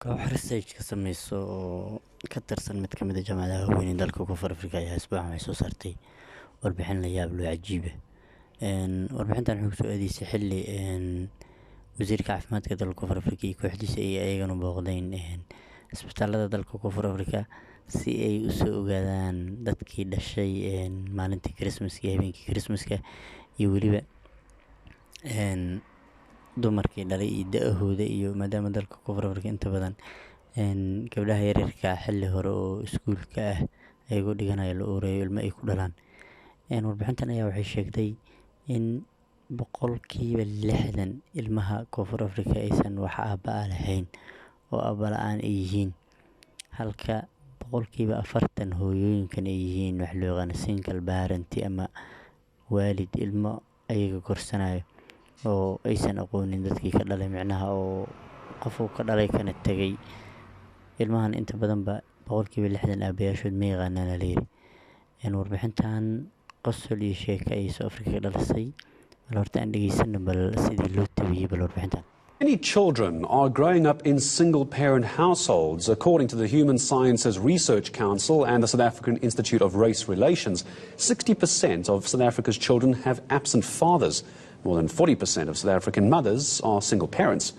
koox research ka sameyso oo ka tirsan mid ka mid ah jaamacadaha waaweyn ee dalka Koonfur Afrika ayaa isbuucan waxay soo saartay warbixin la yaab leh oo cajiib ah. Warbixintan waxay kusoo aadaysay xilli wasiirka caafimaadka dalka Koonfur Afrika iyo kooxdiisa ay ayagana booqdeen isbitaalada dalka Koonfur Afrika si ay u soo ogaadaan dadkii dhashay maalintii Christmas iyo habeenkii Christmas-ka iyo weliba dumarkii dhalay iyo da'ahooda iyo maadaama dalka Koonfur Afrika inta badan gabdhaha yaryarka ah xilli hore oo iskuulka ah ayagoo dhiganaya la oorayo ilmo ay ku dhalaan. Warbixintan ayaa waxay sheegtay in boqolkiiba 60 ilmaha Koonfur Afrika aysan wax aabba ah lahayn oo aabba la'aan ay yihiin, halka boqolkiiba 40 hooyooyinkan ay yihiin wax loo yaqaan single parent ama waalid ilmo ayaga korsanayo oo aysan aqoonin dadkii ka dhalay, micnaha oo qof uu ka dhalay kana tagay. Ilmahan inta badanba boqolkiiba 60 aabayaashood ma yaqaanaan ayaa la yiri. Warbixintan qosol iyo sheeko ayay South Africa ka dhalisay. Bal horta aan dhageysano bal sidii loo tabiyay bal warbixintan. Many children are growing up in single-parent households. According to the Human Sciences Research Council and the South African Institute of Race Relations, 60% of South Africa's children have absent fathers. More than 40% of South African mothers are single parents.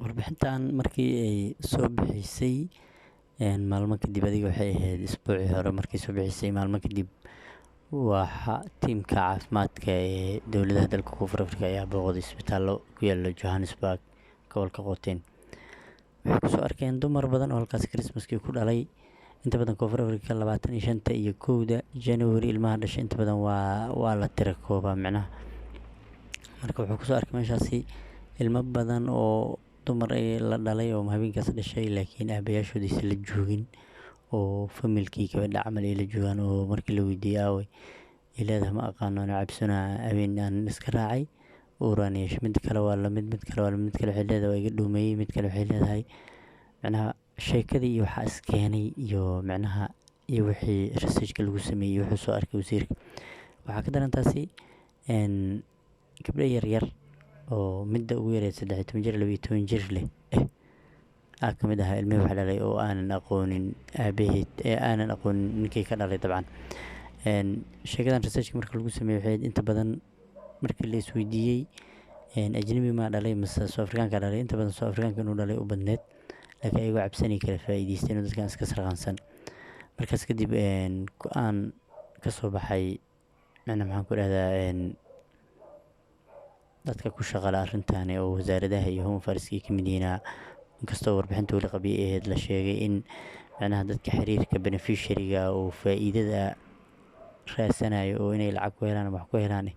Warbixintan markii ay soo bixisay maalmo kadib, adiga waxay ahayd isbuucii hore markii soo bixisay maalmo kadib, waxa tiimka caafimaadka ee dowladaha dalka Koonfur Afrika ayaa booqday isbitaallo ku yaala Johannesburg gobolka Gauteng. Waxay kusoo arkeen dumar badan oo halkaas Christmaskii ku dhalay. Inta badan Koonfur Afrika 25 iyo 1 January ilmaha dhashay inta badan waa la tira koobaa micnaha. Marka wuxuu kusoo arkay meeshaasi ilmo badan oo dumar ay la dhalay oo habeenkaas dhashay laakiin aabayaashood aysan la joogin oo familkii gabadha camal ay la joogaan. Oo markii la weydiiyay aaway ay leedahay ma aqaano, ana cabsanaa habeen aan iska raacay uuraan yeeshay. Mid kale waa lamid, mid kale waxay leedahay waa iga dhuumeeyey, mid kale waxay leedahay micnaha sheekadii iyo waxaa iskeenay iyo micnaha iyo wixii researchka lagu sameeyey wuxuu soo arkay wasiirka. Waxaa ka daran taasi gabdho yaryar oo midda ugu yareed 13 jir 12 jir leh ka mid ahaa ilmihii wax dhalay oo aanan aqoonin aabaheed aanan aqoonin ninkii ka dhalay dabcan. Sheekadan researchka marka lagu sameeyey waxay inta badan markii la isweydiiyey ajnabi ma dhalay mise South Africaanka dhalay, inta badan South Africaanka inuu dhalay u badneed laakiin ayagoo cabsanay kala faa'iideysteen oo dadkan iska sarqaansan. Markaas kadib go'aan ka soo baxay maxaan ku dhahdaa dadka ku shaqala arrintan oo wasaaradaha iyo Home Affairs ka mid yihiin. Inkastoo warbixinta weli qabiye ahayd la sheegay in macnaha dadka xiriirka beneficiary-ga oo faa'iidada raasanayo oo inay lacag ku helaan wax ku helaan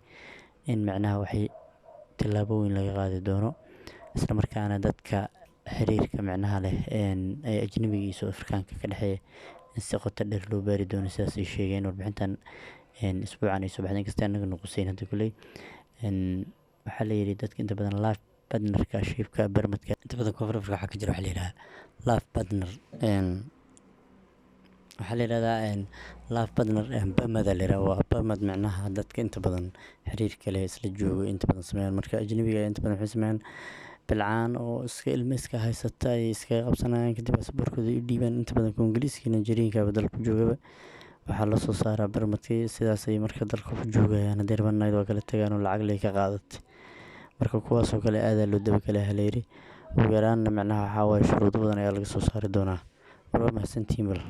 in macnaha waxay tillaabooyin laga qaadi doono, isla markaana dadka xiriirka macnaha leh ay ajnabiga iyo South Africaanka ka dhexeeya in si qoto dheer loo baari doono sidaas ay sheegeen. Warbixintan isbuucan ay soo baxday inkastoo anaga nuquseen hadda kuley waxaa la yiri dadka inta badan life partnerka shibka barmadka inta badan Koonfur Afrika waxaa ka jira waxa la yiraahdaa life partner waxaa la yiraahdaa life partner bamada la yiraahdo waa bamad macnaha dadka inta badan xiriirka leh isla joogo inta badan sameeyaan. Marka ajnabiga inta badan waxay sameeyaan bilcaan oo iska ilmo iska haysata ay iska qabsanayaan kadib asbarkooda u dhiibaan. Inta badan Koongoliiska Nigerianka dalka joogaba waxaa la soo saaraa barmadkii sidaas ay marka dalka ku joogayaan haddii rabaan waa kala tagaan oo lacag leh ka qaadatay. Marka kuwaas oo kale aad loo daba kala haleeyay ugu yaraana macnaha waxaa waaye shuruudo badan ayaa laga soo saari doonaa. Waa mahadsantihiin bal.